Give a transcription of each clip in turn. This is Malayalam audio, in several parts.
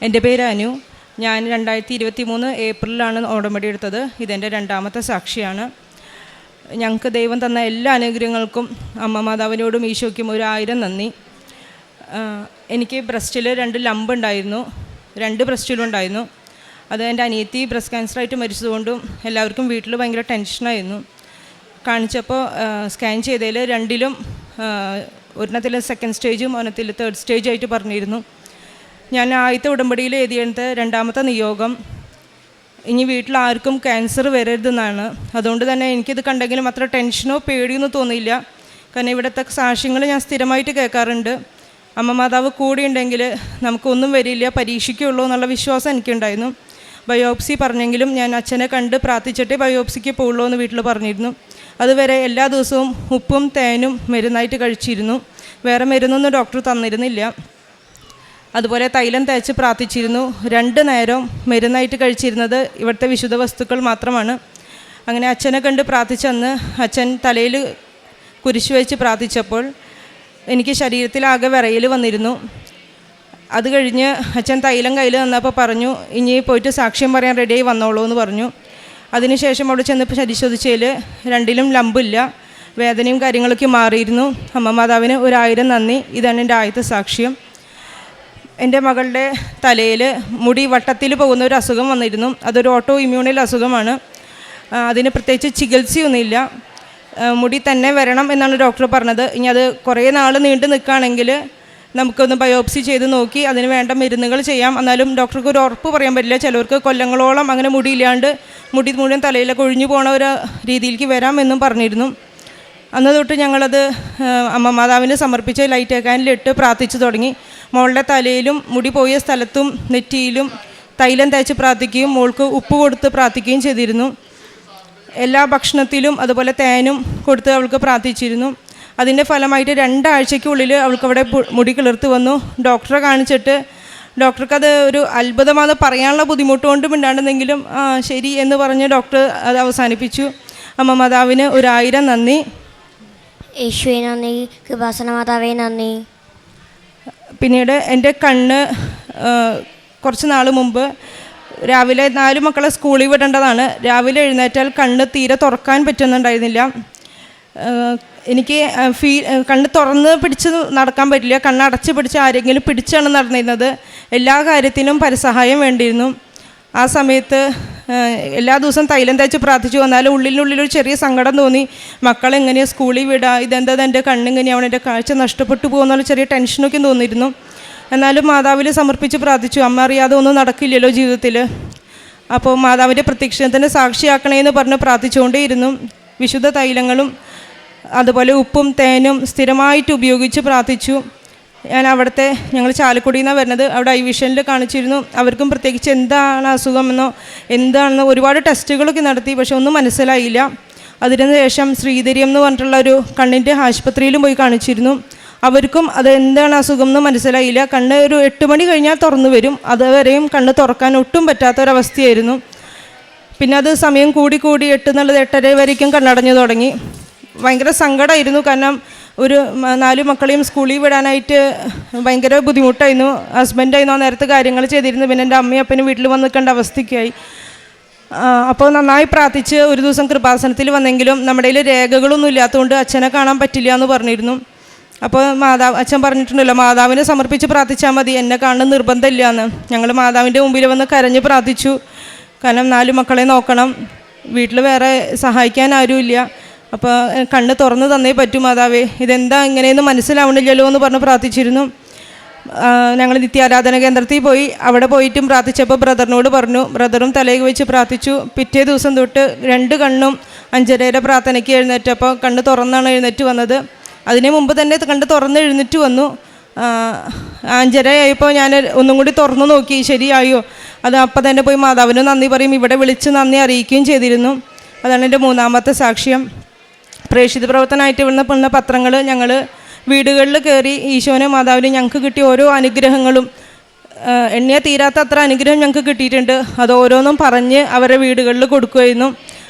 എൻ്റെ പേര് അനു. ഞാൻ 2023 ഏപ്രിലാണ് ഉടമ്പടി എടുത്തത്. ഇതെൻ്റെ രണ്ടാമത്തെ സാക്ഷിയാണ്. ഞങ്ങൾക്ക് ദൈവം തന്ന എല്ലാ അനുഗ്രഹങ്ങൾക്കും അമ്മ മാതാവിനോടും ഈശോയ്ക്കും 1000 നന്ദി. എനിക്ക് ബ്രസ്റ്റിൽ 2 ലംബ് ഉണ്ടായിരുന്നു, 2 ബ്രസ്റ്റിലുണ്ടായിരുന്നു. അത് എൻ്റെ അനിയത്തി ബ്രസ്റ്റ് ക്യാൻസറായിട്ട് മരിച്ചതുകൊണ്ടും എല്ലാവർക്കും വീട്ടിൽ ഭയങ്കര ടെൻഷനായിരുന്നു. കാണിച്ചപ്പോൾ സ്കാൻ ചെയ്തതിൽ 2ലും ഒരെണ്ണത്തിൽ 2nd സ്റ്റേജും ഒരെണ്ണത്തിൽ 3rd സ്റ്റേജായിട്ട് പറഞ്ഞിരുന്നു. ഞാൻ ആദ്യത്തെ ഉടമ്പടിയിൽ എഴുതിയെടുത്ത രണ്ടാമത്തെ നിയോഗം ഇനി വീട്ടിൽ ആർക്കും ക്യാൻസർ വരരുതെന്നാണ്. അതുകൊണ്ട് തന്നെ എനിക്കിത് കണ്ടെങ്കിലും അത്ര ടെൻഷനോ പേടിയൊന്നും തോന്നിയില്ല. കാരണം ഇവിടുത്തെ സാക്ഷ്യങ്ങൾ ഞാൻ സ്ഥിരമായിട്ട് കേൾക്കാറുണ്ട്. അമ്മ മാതാവ് കൂടെ ഉണ്ടെങ്കിൽ നമുക്കൊന്നും വരില്ല, പരീക്ഷിക്കുള്ളൂ എന്നുള്ള വിശ്വാസം എനിക്കുണ്ടായിരുന്നു. ബയോപ്സി പറഞ്ഞെങ്കിലും ഞാൻ അച്ഛനെ കണ്ട് പ്രാർത്ഥിച്ചിട്ടേ ബയോപ്സിക്ക് പോകുള്ളൂ എന്ന് വീട്ടിൽ പറഞ്ഞിരുന്നു. അതുവരെ എല്ലാ ദിവസവും ഉപ്പും തേനും മരുന്നായിട്ട് കഴിച്ചിരുന്നു. വേറെ മരുന്നൊന്നും ഡോക്ടർ തന്നിരുന്നില്ല. അതുപോലെ തൈലം തേച്ച് പ്രാർത്ഥിച്ചിരുന്നു. 2 നേരം മരുന്നായിട്ട് കഴിച്ചിരുന്നത് ഇവിടുത്തെ വിശുദ്ധ വസ്തുക്കൾ മാത്രമാണ്. അങ്ങനെ അച്ഛനെ കണ്ട് പ്രാർത്ഥിച്ചന്ന് അച്ഛൻ തലയിൽ കുരിശ് വെച്ച് പ്രാർത്ഥിച്ചപ്പോൾ എനിക്ക് ശരീരത്തിലാകെ വിറയൽ വന്നിരുന്നു. അത് കഴിഞ്ഞ് അച്ഛൻ തൈലം കയ്യിൽ തന്നപ്പോൾ പറഞ്ഞു, ഇനി പോയിട്ട് സാക്ഷ്യം പറയാൻ റെഡിയായി വന്നോളൂ എന്ന് പറഞ്ഞു. അതിനുശേഷം അവിടെ ചെന്നപ്പോൾ പരിശോധിച്ചതിൽ 2ലും ലംബില്ല, വേദനയും കാര്യങ്ങളൊക്കെ മാറിയിരുന്നു. അമ്മ മാതാവിന് 1000 നന്ദി. ഇതാണ് എൻ്റെ ആദ്യത്തെ സാക്ഷ്യം. എൻ്റെ മകളുടെ തലയിൽ മുടി വട്ടത്തിൽ പോകുന്ന ഒരു അസുഖം വന്നിരുന്നു. അതൊരു ഓട്ടോ ഇമ്മ്യൂണൽ അസുഖമാണ്. അതിന് പ്രത്യേകിച്ച് ചികിത്സയൊന്നുമില്ല, മുടി തന്നെ വരണം എന്നാണ് ഡോക്ടർ പറഞ്ഞത്. ഇനി അത് കുറേ നാൾ നീണ്ടു നിൽക്കുകയാണെങ്കിൽ നമുക്കൊന്ന് ബയോപ്സി ചെയ്ത് നോക്കി അതിന് വേണ്ട മരുന്നുകൾ ചെയ്യാം. എന്നാലും ഡോക്ടർക്ക് ഒരു ഉറപ്പ് പറയാൻ പറ്റില്ല. ചിലവർക്ക് കൊല്ലങ്ങളോളം അങ്ങനെ മുടിയില്ലാണ്ട് മുടി മുഴുവൻ തലയിലൊക്കെ ഒഴിഞ്ഞു പോണ ഒരു രീതിയിലേക്ക് വരാമെന്നും പറഞ്ഞിരുന്നു. അന്ന് തൊട്ട് ഞങ്ങളത് അമ്മ മാതാവിന് സമർപ്പിച്ച് ലൈറ്റ് കാനിലിട്ട് പ്രാർത്ഥിച്ചു തുടങ്ങി. മോളുടെ തലയിലും മുടി പോയ സ്ഥലത്തും നെറ്റിയിലും തൈലം തേച്ച് പ്രാർത്ഥിക്കുകയും മോൾക്ക് ഉപ്പ് കൊടുത്ത് പ്രാർത്ഥിക്കുകയും ചെയ്തിരുന്നു. എല്ലാ ഭക്ഷണത്തിലും അതുപോലെ തേനും കൊടുത്ത് അവൾക്ക് പ്രാർത്ഥിച്ചിരുന്നു. അതിൻ്റെ ഫലമായിട്ട് 2 ആഴ്ചയ്ക്കുള്ളിൽ അവൾക്കവിടെ മുടി കിളിർത്ത് വന്നു. ഡോക്ടറെ കാണിച്ചിട്ട് ഡോക്ടർക്കത് ഒരു അത്ഭുതമാണ്, പറയാനുള്ള ബുദ്ധിമുട്ട് കൊണ്ട് മിണ്ടാണ്ടെന്നെങ്കിലും ശരി എന്ന് പറഞ്ഞ് ഡോക്ടർ അത് അവസാനിപ്പിച്ചു. അമ്മ മാതാവിന് 1000 നന്ദി. യേശുവേ നന്ദി, കൃപാസന മാതാവേ നന്ദി. പിന്നീട് എൻ്റെ കണ്ണ് കുറച്ച് നാൾ മുമ്പ് രാവിലെ 4 മക്കളെ സ്കൂളിൽ വിടേണ്ടതാണ്. രാവിലെ എഴുന്നേറ്റാൽ കണ്ണ് തീരെ തുറക്കാൻ പറ്റുന്നുണ്ടായിരുന്നില്ല. എനിക്ക് കണ്ണ് തുറന്ന് പിടിച്ച് നടക്കാൻ പറ്റില്ല. കണ്ണ് അടച്ച് പിടിച്ച് ആരെങ്കിലും പിടിച്ചാണ് നടന്നിരുന്നത്. എല്ലാ കാര്യത്തിനും പരസഹായം വേണ്ടിയിരുന്നു. ആ സമയത്ത് എല്ലാ ദിവസവും തൈലം തേച്ച് പ്രാർത്ഥിച്ചു വന്നാലും ഉള്ളിലൊരു ചെറിയ സങ്കടം തോന്നി. മക്കളെങ്ങനെയാണ് സ്കൂളിൽ വിടുക, ഇതെന്താ എൻ്റെ കണ്ണിങ്ങനെയാവണം, എൻ്റെ കാഴ്ച നഷ്ടപ്പെട്ടു പോകുന്നുള്ള ചെറിയ ടെൻഷനൊക്കെ തോന്നിയിരുന്നു. എന്നാലും മാതാവിൽ സമർപ്പിച്ച് പ്രാർത്ഥിച്ചു. അമ്മ അറിയാതെ ഒന്നും നടക്കില്ലല്ലോ ജീവിതത്തിൽ. അപ്പോൾ മാതാവിൻ്റെ പ്രത്യക്ഷത്തിന് സാക്ഷിയാക്കണേന്ന് പറഞ്ഞ് പ്രാർത്ഥിച്ചുകൊണ്ടേയിരുന്നു. വിശുദ്ധ തൈലങ്ങളും അതുപോലെ ഉപ്പും തേനും സ്ഥിരമായിട്ട് ഉപയോഗിച്ച് പ്രാർത്ഥിച്ചു. ഞങ്ങൾ ചാലക്കുടിയിൽ നിന്നാണ് വരുന്നത്. അവിടെ ഐ വിഷനിൽ കാണിച്ചിരുന്നു. അവർക്കും പ്രത്യേകിച്ച് എന്താണ് അസുഖമെന്നോ എന്താണെന്നോ ഒരുപാട് ടെസ്റ്റുകളൊക്കെ നടത്തി, പക്ഷെ ഒന്നും മനസ്സിലായില്ല. അതിന് ശേഷം ശ്രീധര്യം എന്ന് പറഞ്ഞിട്ടുള്ള ഒരു കണ്ണിൻ്റെ ആശുപത്രിയിലും പോയി കാണിച്ചിരുന്നു. അവർക്കും അത് എന്താണ് അസുഖം എന്ന് മനസ്സിലായില്ല. കണ്ണ് ഒരു 8 മണി കഴിഞ്ഞാൽ തുറന്നു വരും, അതുവരെയും കണ്ണ് തുറക്കാൻ ഒട്ടും പറ്റാത്തൊരവസ്ഥയായിരുന്നു. പിന്നെ അത് സമയം കൂടി 8 എന്നുള്ളത് 8:30 വരേക്കും കണ്ണടഞ്ഞു തുടങ്ങി. ഭയങ്കര സങ്കടമായിരുന്നു. കാരണം ഒരു 4 മക്കളെയും സ്കൂളിൽ വിടാനായിട്ട് ഭയങ്കര ബുദ്ധിമുട്ടായിരുന്നു. ഹസ്ബൻഡായിരുന്നു ആ നേരത്തെ കാര്യങ്ങൾ ചെയ്തിരുന്നു. പിന്നെ എൻ്റെ അമ്മയും അപ്പനും വീട്ടിൽ വന്ന് നിൽക്കേണ്ട അവസ്ഥയ്ക്കായി. അപ്പോൾ നന്നായി പ്രാർത്ഥിച്ച് ഒരു ദിവസം കൃപാസനത്തിൽ വന്നെങ്കിലും നമ്മുടെ കയ്യിൽ രേഖകളൊന്നും ഇല്ലാത്തതുകൊണ്ട് അച്ഛനെ കാണാൻ പറ്റില്ല എന്ന് പറഞ്ഞിരുന്നു. അപ്പോൾ അച്ഛൻ പറഞ്ഞിട്ടുണ്ടല്ലോ, മാതാവിനെ സമർപ്പിച്ച് പ്രാർത്ഥിച്ചാൽ മതി, എന്നെ കാണുന്ന നിർബന്ധമില്ല എന്ന്. ഞങ്ങൾ മാതാവിൻ്റെ മുമ്പിൽ വന്ന് കരഞ്ഞ് പ്രാർത്ഥിച്ചു. കാരണം 4 മക്കളെ നോക്കണം, വീട്ടിൽ വേറെ സഹായിക്കാൻ ആരുമില്ല. അപ്പോൾ കണ്ണ് തുറന്ന് തന്നേ പറ്റൂ മാതാവേ, ഇതെന്താ ഇങ്ങനെയെന്ന് മനസ്സിലാവണില്ലല്ലോ എന്ന് പറഞ്ഞ് പ്രാർത്ഥിച്ചിരുന്നു. ഞങ്ങൾ നിത്യാരാധന കേന്ദ്രത്തിൽ പോയി. അവിടെ പോയിട്ടും പ്രാർത്ഥിച്ചപ്പോൾ ബ്രദറിനോട് പറഞ്ഞു. ബ്രദറും തലയിൽ വെച്ച് പ്രാർത്ഥിച്ചു. പിറ്റേ ദിവസം തൊട്ട് 2 കണ്ണും 5:30 പ്രാർത്ഥനയ്ക്ക് എഴുന്നേറ്റപ്പോൾ കണ്ണ് തുറന്നാണ് എഴുന്നേറ്റ് വന്നത്. അതിന് മുമ്പ് തന്നെ കണ്ണ് തുറന്ന് എഴുന്നേറ്റ് വന്നു. 5:30 ആയപ്പോൾ ഞാൻ ഒന്നും കൂടി തുറന്നു നോക്കി, ശരിയായോ. അത് അപ്പം തന്നെ പോയി മാതാവിന് നന്ദി പറയും, ഇവിടെ വിളിച്ച് നന്ദി അറിയിക്കുകയും ചെയ്തിരുന്നു. അതാണ് എൻ്റെ 3ാമത്തെ സാക്ഷ്യം. പ്രേക്ഷിത പ്രവർത്തനമായിട്ട് ഇവിടുന്ന് പത്രങ്ങൾ ഞങ്ങൾ വീടുകളിൽ കയറി ഈശോനെ മാതാവിനെ ഞങ്ങൾക്ക് കിട്ടിയ ഓരോ അനുഗ്രഹങ്ങളും എണ്ണിയ തീരാത്ത അത്ര അനുഗ്രഹം ഞങ്ങൾക്ക് കിട്ടിയിട്ടുണ്ട്. അത് ഓരോന്നും പറഞ്ഞ് അവരുടെ വീടുകളിൽ കൊടുക്കുമായിരുന്നു.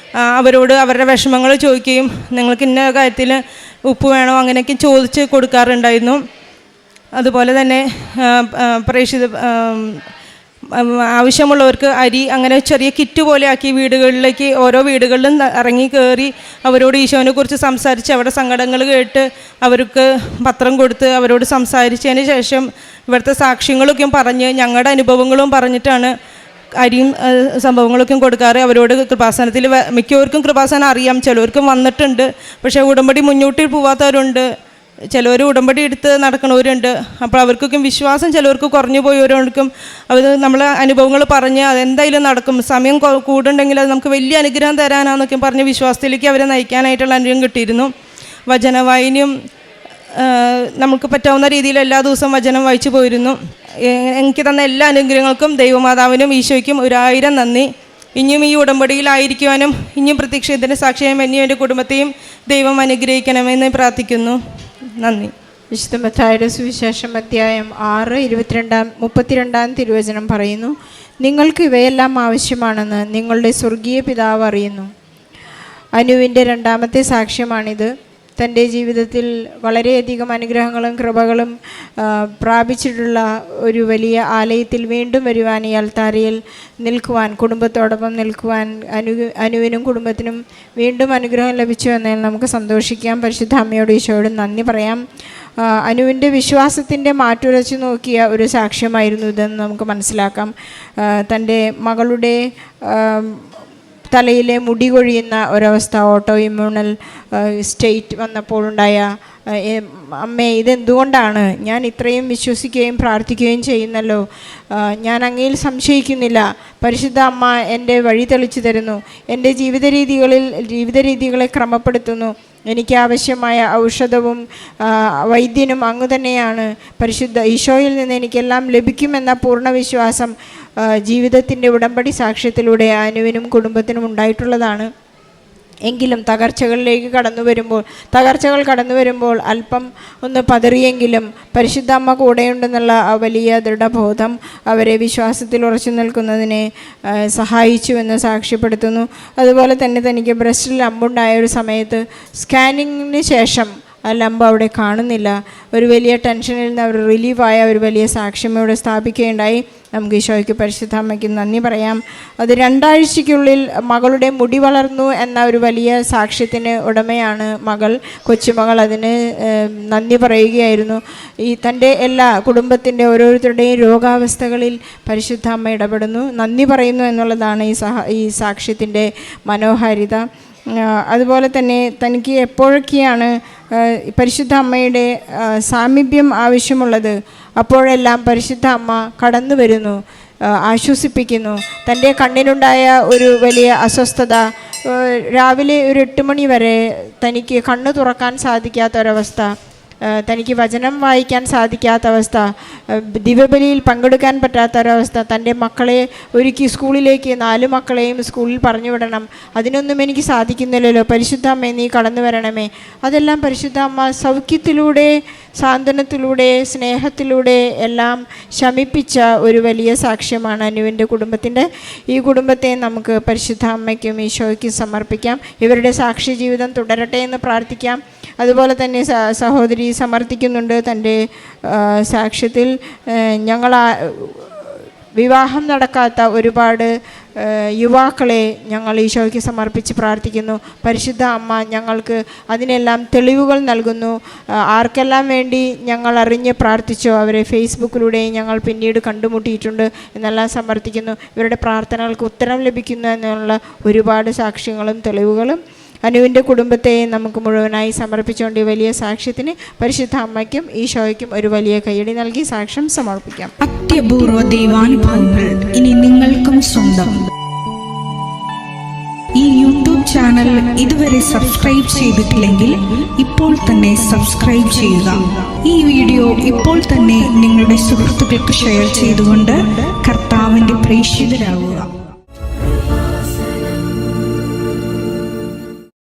അവരോട് അവരുടെ വിഷമങ്ങൾ ചോദിക്കുകയും നിങ്ങൾക്ക് ഇന്ന കാര്യത്തിൽ ഉപ്പ് വേണോ അങ്ങനെയൊക്കെ ചോദിച്ച് കൊടുക്കാറുണ്ടായിരുന്നു. അതുപോലെ തന്നെ പ്രേക്ഷിത ആവശ്യമുള്ളവർക്ക് അരി അങ്ങനെ ചെറിയ കിറ്റ് പോലെ ആക്കി വീടുകളിലേക്ക് ഓരോ വീടുകളിലും ഇറങ്ങി കയറി അവരോട് ഈശോനെക്കുറിച്ച് സംസാരിച്ച് അവരുടെ സങ്കടങ്ങൾ കേട്ട് അവർക്ക് പത്രം കൊടുത്ത് അവരോട് സംസാരിച്ചതിന് ശേഷം ഇവിടുത്തെ സാക്ഷ്യങ്ങളൊക്കെയും പറഞ്ഞ് ഞങ്ങളുടെ അനുഭവങ്ങളും പറഞ്ഞിട്ടാണ് അരിയും സംഭവങ്ങളൊക്കെ കൊടുക്കാറ്. അവരോട് കൃപാസനത്തിൽ മിക്കവർക്കും കൃപാസനം അറിയാം, ചിലവർക്കും വന്നിട്ടുണ്ട്, പക്ഷേ ഉടമ്പടി മുന്നോട്ട് പോവാത്തവരുണ്ട്, ചിലവർ ഉടമ്പടി എടുത്ത് നടക്കണവരുണ്ട്. അപ്പോൾ അവർക്കൊക്കെ വിശ്വാസം ചിലവർക്ക് കുറഞ്ഞു പോയവർക്കും അവർ നമ്മളെ അനുഭവങ്ങൾ പറഞ്ഞ് അതെന്തായാലും നടക്കും, സമയം കൂടുണ്ടെങ്കിൽ അത് നമുക്ക് വലിയ അനുഗ്രഹം തരാനാന്നൊക്കെ പറഞ്ഞ് വിശ്വാസത്തിലേക്ക് അവരെ നയിക്കാനായിട്ടുള്ള അനുഗ്രഹം കിട്ടിയിരുന്നു. വചനവായനയും നമുക്ക് പറ്റാവുന്ന രീതിയിൽ എല്ലാ ദിവസവും വചനം വായിച്ചു പോയിരുന്നു. എനിക്ക് തന്ന എല്ലാ അനുഗ്രഹങ്ങൾക്കും ദൈവമാതാവിനും ഈശോയ്ക്കും 1000 നന്ദി. ഇനിയും ഈ ഉടമ്പടിയിലായിരിക്കുവാനും ഇനിയും പ്രത്യക്ഷത്തിന് സാക്ഷിയും എന്നെയും എൻ്റെ കുടുംബത്തെയും ദൈവം അനുഗ്രഹിക്കണമെന്ന് പ്രാർത്ഥിക്കുന്നു. നന്ദി. വിശുദ്ധ മത്തായിയുടെ സുവിശേഷം അധ്യായം 6:32 തിരുവചനം പറയുന്നു, നിങ്ങൾക്ക് ഇവയെല്ലാം ആവശ്യമാണെന്ന് നിങ്ങളുടെ സ്വർഗീയ പിതാവ് അറിയുന്നു. അനുവിൻ്റെ രണ്ടാമത്തെ സാക്ഷ്യമാണിത്. തൻ്റെ ജീവിതത്തിൽ വളരെയധികം അനുഗ്രഹങ്ങളും കൃപകളും പ്രാപിച്ചിട്ടുള്ള ഒരു വലിയ ആലയത്തിൽ വീണ്ടും വരുവാൻ, ഈ അൾത്താരയിൽ നിൽക്കുവാൻ, കുടുംബത്തോടൊപ്പം നിൽക്കുവാൻ അനുവിനും കുടുംബത്തിനും വീണ്ടും അനുഗ്രഹം ലഭിച്ചു എന്നതിൽ നമുക്ക് സന്തോഷിക്കാം. പരിശുദ്ധ അമ്മയോട് ഈശോയോടും നന്ദി പറയാം. അനുവിൻ്റെ വിശ്വാസത്തിൻ്റെ മാറ്റുരച്ച് നോക്കിയ ഒരു സാക്ഷ്യമായിരുന്നു ഇതെന്ന് നമുക്ക് മനസ്സിലാക്കാം. തൻ്റെ മകളുടെ തലയിലെ മുടി കൊഴിയുന്ന ഒരവസ്ഥ, ഓട്ടോ ഇമ്മ്യൂണൽ സ്റ്റേറ്റ് വന്നപ്പോഴുണ്ടായ, അമ്മേ ഇതെന്തുകൊണ്ടാണ്, ഞാൻ ഇത്രയും വിശ്വസിക്കുകയും പ്രാർത്ഥിക്കുകയും ചെയ്യുന്നല്ലോ, ഞാൻ അങ്ങയിൽ സംശയിക്കുന്നില്ല, പരിശുദ്ധ അമ്മ എൻ്റെ വഴി തെളിച്ചു തരുന്നു, എൻ്റെ ജീവിത രീതികളെ ക്രമപ്പെടുത്തുന്നു, എനിക്ക് ആവശ്യമായ ഔഷധവും വൈദ്യനും അങ്ങ് തന്നെയാണ്, പരിശുദ്ധ ഈശോയിൽ നിന്ന് എനിക്കെല്ലാം ലഭിക്കുമെന്ന പൂർണ്ണ വിശ്വാസം ജീവിതത്തിൻ്റെ ഉടമ്പടി സാക്ഷ്യത്തിലൂടെ അനുവിനും കുടുംബത്തിനും ഉണ്ടായിട്ടുള്ളതാണ്. എങ്കിലും തകർച്ചകൾ കടന്നു വരുമ്പോൾ അല്പം ഒന്ന് പതറിയെങ്കിലും പരിശുദ്ധ അമ്മ കൂടെയുണ്ടെന്നുള്ള ആ വലിയ ദൃഢബോധം അവരെ വിശ്വാസത്തിൽ ഉറച്ചു നിൽക്കുന്നതിനെ സഹായിച്ചുവെന്ന് സാക്ഷ്യപ്പെടുത്തുന്നു. അതുപോലെ തന്നെ തനിക്ക് ബ്രസ്റ്റിൽ ലംബുണ്ടായ ഒരു സമയത്ത് സ്കാനിങ്ങിന് ശേഷം ആ ലംബ് അവിടെ കാണുന്നില്ല. ഒരു വലിയ ടെൻഷനിൽ നിന്ന് അവർ റിലീവായ ഒരു വലിയ സാക്ഷ്യം ഇവിടെ സ്ഥാപിക്കുകയുണ്ടായി. നമുക്ക് ഈശോയ്ക്ക് പരിശുദ്ധ അമ്മയ്ക്ക് നന്ദി പറയാം. അത് 2 ആഴ്ചയ്ക്കുള്ളിൽ മകളുടെ മുടി വളർന്നു എന്ന ഒരു വലിയ സാക്ഷ്യത്തിന് ഉടമയാണ് കൊച്ചുമകൾ. അതിന് നന്ദി പറയുകയായിരുന്നു. തൻ്റെ എല്ലാ കുടുംബത്തിൻ്റെ ഓരോരുത്തരുടെയും രോഗാവസ്ഥകളിൽ പരിശുദ്ധ അമ്മ ഇടപെടുന്നു, നന്ദി പറയുന്നു എന്നുള്ളതാണ് ഈ സാക്ഷ്യത്തിൻ്റെ മനോഹാരിത. അതുപോലെ തന്നെ തനിക്ക് എപ്പോഴൊക്കെയാണ് പരിശുദ്ധ അമ്മയുടെ സാമീപ്യം ആവശ്യമുള്ളത് അപ്പോഴെല്ലാം പരിശുദ്ധ അമ്മ കടന്നു വരുന്നു, ആശ്വസിപ്പിക്കുന്നു. തൻ്റെ കണ്ണിനുണ്ടായ ഒരു വലിയ അസ്വസ്ഥത, രാവിലെ ഒരു 8 മണി വരെ തനിക്ക് കണ്ണ് തുറക്കാൻ സാധിക്കാത്തൊരവസ്ഥ, തനിക്ക് വചനം വായിക്കാൻ സാധിക്കാത്ത അവസ്ഥ, ദിവ്യബലിയിൽ പങ്കെടുക്കാൻ പറ്റാത്തൊരവസ്ഥ, തൻ്റെ മക്കളെ ഒരുക്കി സ്കൂളിലേക്ക് 4 മക്കളെയും സ്കൂളിൽ പറഞ്ഞു വിടണം, അതിനൊന്നും എനിക്ക് സാധിക്കുന്നില്ലല്ലോ, പരിശുദ്ധ അമ്മേ നീ കടന്നു വരണമേ. അതെല്ലാം പരിശുദ്ധ അമ്മ സൗഖ്യത്തിലൂടെ, സാന്ത്വനത്തിലൂടെ, സ്നേഹത്തിലൂടെ എല്ലാം ശമിപ്പിച്ച ഒരു വലിയ സാക്ഷ്യമാണ് അനുവിൻ്റെ കുടുംബത്തിൻ്റെ. ഈ കുടുംബത്തെ നമുക്ക് പരിശുദ്ധ അമ്മയ്ക്കും ഈശോയ്ക്കും സമർപ്പിക്കാം. ഇവരുടെ സാക്ഷി ജീവിതം തുടരട്ടെ എന്ന് പ്രാർത്ഥിക്കാം. അതുപോലെ തന്നെ സഹോദരി സമർത്ഥിക്കുന്നുണ്ട് തൻ്റെ സാക്ഷ്യത്തിൽ, ഞങ്ങൾ വിവാഹം നടക്കാത്ത ഒരുപാട് യുവാക്കളെ ഞങ്ങൾ ഈശോയ്ക്ക് സമർപ്പിച്ച് പ്രാർത്ഥിക്കുന്നു. പരിശുദ്ധ അമ്മ ഞങ്ങൾക്ക് അതിനെല്ലാം തെളിവുകൾ നൽകുന്നു. ആർക്കെല്ലാം വേണ്ടി ഞങ്ങൾ അറിഞ്ഞ് പ്രാർത്ഥിച്ചോ അവരെ ഫേസ്ബുക്കിലൂടെ ഞങ്ങൾ പിന്നീട് കണ്ടുമുട്ടിയിട്ടുണ്ട് എന്നെല്ലാം സമർത്ഥിക്കുന്നു. ഇവരുടെ പ്രാർത്ഥനകൾക്ക് ഉത്തരം ലഭിക്കുന്നു എന്നുള്ള ഒരുപാട് സാക്ഷ്യങ്ങളും തെളിവുകളും അനുവിൻ്റെ കുടുംബത്തെ നമുക്ക് മുഴുവനായി സമർപ്പിച്ചുകൊണ്ട് ഈ വലിയ സാക്ഷ്യത്തിന് പരിശുദ്ധ അമ്മയ്ക്കും ഈശോയ്ക്കും ഒരു വലിയ കയ്യടി നൽകി സാക്ഷ്യം സമർപ്പിക്കാം. അത്യപൂർവ ദൈവാനുഭവങ്ങൾ ഇനി നിങ്ങൾക്കും സ്വന്തം. ഈ യൂട്യൂബ് ചാനൽ ഇതുവരെ സബ്സ്ക്രൈബ് ചെയ്തിട്ടില്ലെങ്കിൽ ഇപ്പോൾ തന്നെ സബ്സ്ക്രൈബ് ചെയ്യുക. ഈ വീഡിയോ ഇപ്പോൾ തന്നെ നിങ്ങളുടെ സുഹൃത്തുക്കൾക്ക് ഷെയർ ചെയ്തുകൊണ്ട് കർത്താവിൻ്റെ പ്രേക്ഷിതരാകുക.